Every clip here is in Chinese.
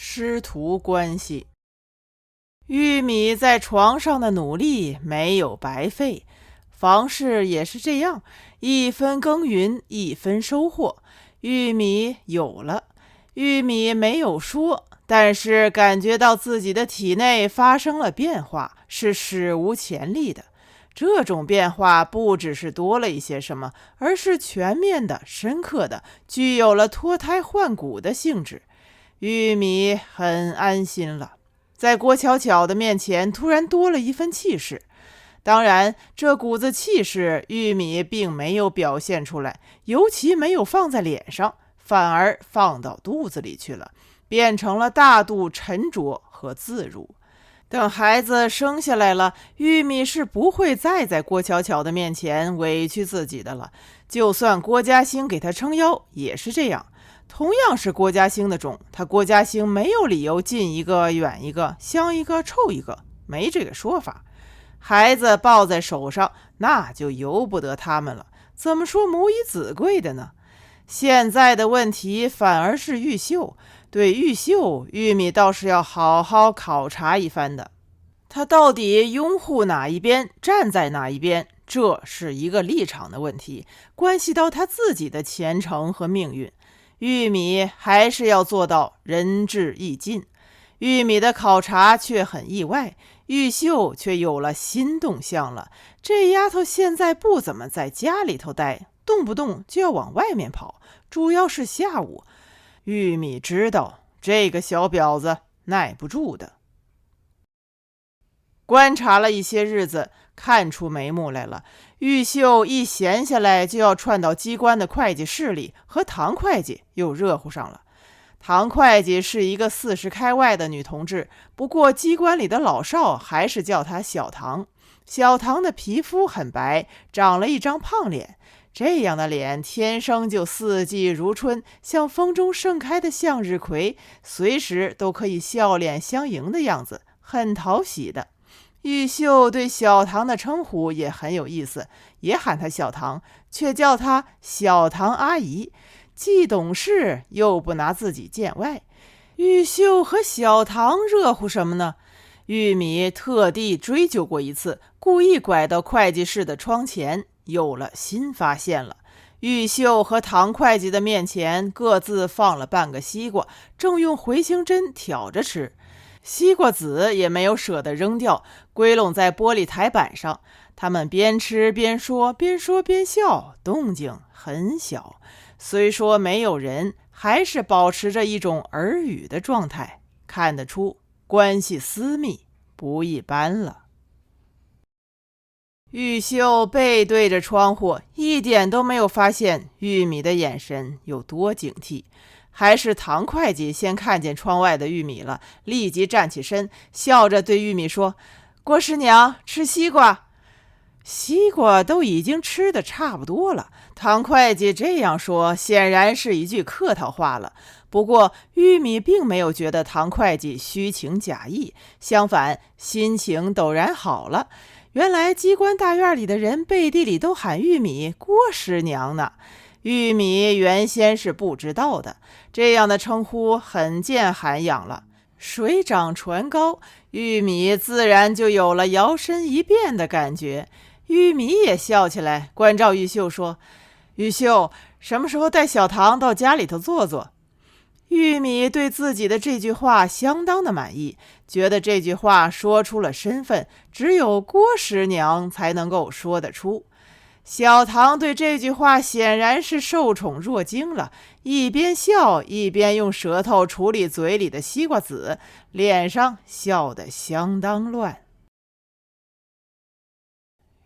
师徒关系。玉米在床上的努力没有白费，房事也是这样，一分耕耘一分收获。玉米有了，玉米没有说，但是感觉到自己的体内发生了变化，是史无前例的。这种变化不只是多了一些什么，而是全面的、深刻的，具有了脱胎换骨的性质。玉米很安心了，在郭巧巧的面前突然多了一份气势。当然，这股子气势玉米并没有表现出来，尤其没有放在脸上，反而放到肚子里去了，变成了大度沉着和自如。等孩子生下来了，玉米是不会再在郭巧巧的面前委屈自己的了。就算郭嘉兴给他撑腰也是这样，同样是郭嘉兴的种，他郭嘉兴没有理由近一个远一个，香一个臭一个，没这个说法。孩子抱在手上，那就由不得他们了，怎么说母以子贵的呢？现在的问题反而是玉秀，对玉秀，玉米倒是要好好考察一番的。他到底拥护哪一边，站在哪一边，这是一个立场的问题，关系到他自己的前程和命运。玉米还是要做到仁至义尽。玉米的考察却很意外，玉秀却有了新动向了。这丫头现在不怎么在家里头待，动不动就要往外面跑，主要是下午。玉米知道这个小婊子耐不住的。观察了一些日子，看出眉目来了。玉秀一闲下来就要窜到机关的会计室里，和唐会计又热乎上了。唐会计是一个40开外的女同志，不过机关里的老少还是叫她小唐。小唐的皮肤很白，长了一张胖脸，这样的脸天生就四季如春，像风中盛开的向日葵，随时都可以笑脸相迎的样子，很讨喜的。玉秀对小唐的称呼也很有意思，也喊她小唐，却叫她小唐阿姨，既懂事又不拿自己见外。玉秀和小唐热乎什么呢？玉米特地追究过一次，故意拐到会计室的窗前，有了新发现了。玉秀和唐会计的面前各自放了半个西瓜，正用回形针挑着吃。西瓜籽也没有舍得扔掉，归拢在玻璃台板上。他们边吃边说，边说边笑，动静很小。虽说没有人，还是保持着一种耳语的状态，看得出关系私密，不一般了。玉秀背对着窗户，一点都没有发现玉米的眼神有多警惕。还是唐会计先看见窗外的玉米了，立即站起身，笑着对玉米说：“郭师娘，吃西瓜。”西瓜都已经吃得差不多了，唐会计这样说显然是一句客套话了。不过玉米并没有觉得唐会计虚情假意，相反心情陡然好了。原来机关大院里的人背地里都喊玉米郭师娘呢。玉米原先是不知道的，这样的称呼很见涵养了。水涨船高，玉米自然就有了摇身一变的感觉。玉米也笑起来，关照玉秀说：“玉秀，什么时候带小唐到家里头坐坐？”玉米对自己的这句话相当的满意，觉得这句话说出了身份，只有郭师娘才能够说得出。小唐对这句话显然是受宠若惊了，一边笑一边用舌头处理嘴里的西瓜籽，脸上笑得相当乱。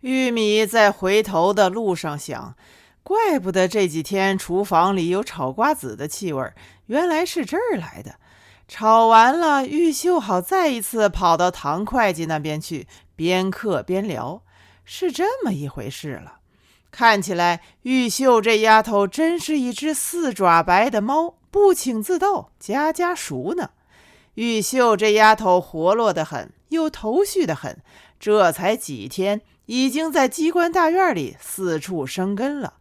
玉米在回头的路上想，怪不得这几天厨房里有炒瓜子的气味，原来是这儿来的。炒完了，玉秀好再一次跑到唐会计那边去，边嗑边聊，是这么一回事了。看起来玉秀这丫头真是一只四爪白的猫，不请自到，家家熟呢。玉秀这丫头活络得很，又头绪得很，这才几天，已经在机关大院里四处生根了。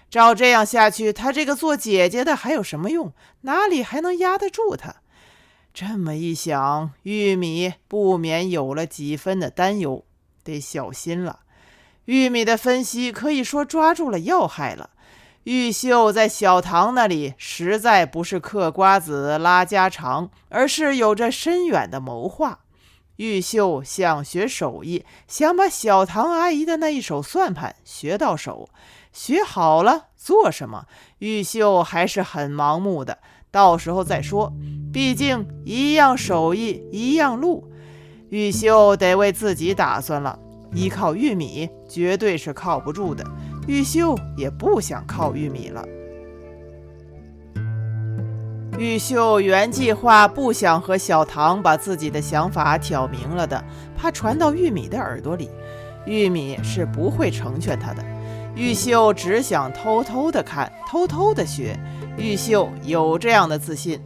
照这样下去，她这个做姐姐的还有什么用？哪里还能压得住她？这么一想，玉米不免有了几分的担忧，得小心了。玉米的分析可以说抓住了要害了。玉秀在小唐那里实在不是嗑瓜子拉家常，而是有着深远的谋划。玉秀想学手艺，想把小唐阿姨的那一手算盘学到手，学好了做什么，玉秀还是很盲目的，到时候再说，毕竟一样手艺一样路，玉秀得为自己打算了。依靠玉米绝对是靠不住的，玉秀也不想靠玉米了。玉秀原计划不想和小唐把自己的想法挑明了的，怕传到玉米的耳朵里，玉米是不会成全他的。玉秀只想偷偷的看，偷偷的学。玉秀有这样的自信，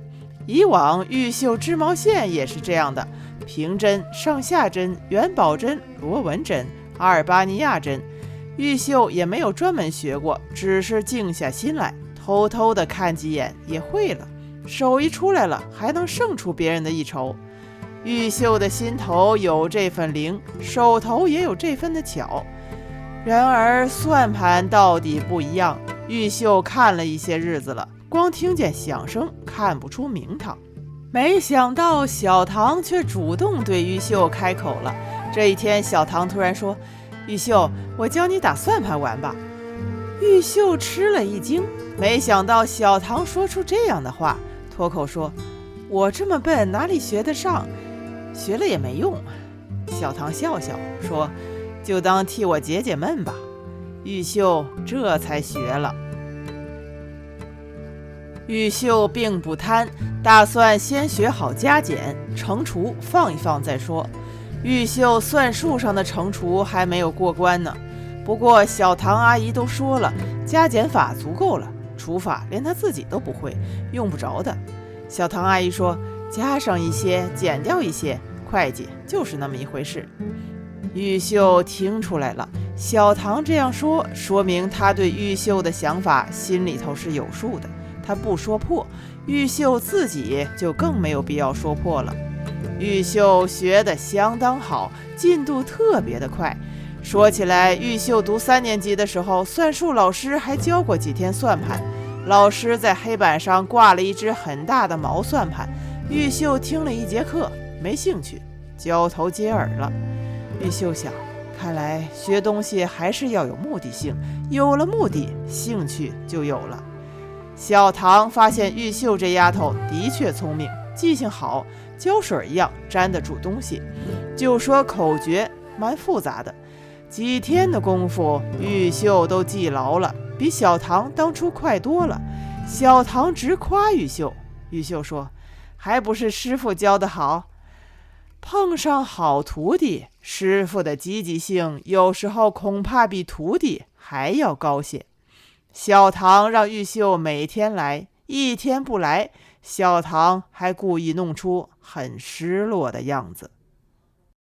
以往玉秀织毛线也是这样的，平针、上下针、元宝针、螺纹针、阿尔巴尼亚针，玉秀也没有专门学过，只是静下心来，偷偷的看几眼也会了。手艺出来了，还能胜出别人的一筹。玉秀的心头有这份灵，手头也有这份的巧。然而算盘到底不一样，玉秀看了一些日子了，光听见响声看不出名堂。没想到小唐却主动对玉秀开口了。这一天，小唐突然说：“玉秀，我教你打算盘玩吧。”玉秀吃了一惊，没想到小唐说出这样的话，脱口说：“我这么笨，哪里学得上？学了也没用。”小唐笑笑说：“就当替我解解闷吧。”玉秀这才学了。玉秀并不贪，打算先学好加减、乘除，放一放再说。玉秀算术上的乘除还没有过关呢，不过小唐阿姨都说了，加减法足够了，除法连她自己都不会，用不着的。小唐阿姨说，加上一些，减掉一些，会计就是那么一回事。玉秀听出来了，小唐这样说，说明他对玉秀的想法心里头是有数的，他不说破，玉秀自己就更没有必要说破了。玉秀学得相当好，进度特别的快。说起来，玉秀读3年级的时候，算术老师还教过几天算盘。老师在黑板上挂了一只很大的毛算盘，玉秀听了1节课，没兴趣，交头接耳了。玉秀想，看来学东西还是要有目的性，有了目的，兴趣就有了。小唐发现玉秀这丫头的确聪明，记性好，胶水一样粘得住东西，就说口诀蛮复杂的，几天的功夫，玉秀都记牢了，比小唐当初快多了。小唐直夸玉秀，玉秀说，还不是师傅教得好。碰上好徒弟，师傅的积极性有时候恐怕比徒弟还要高些。小唐让玉秀每天来，一天不来，小唐还故意弄出很失落的样子。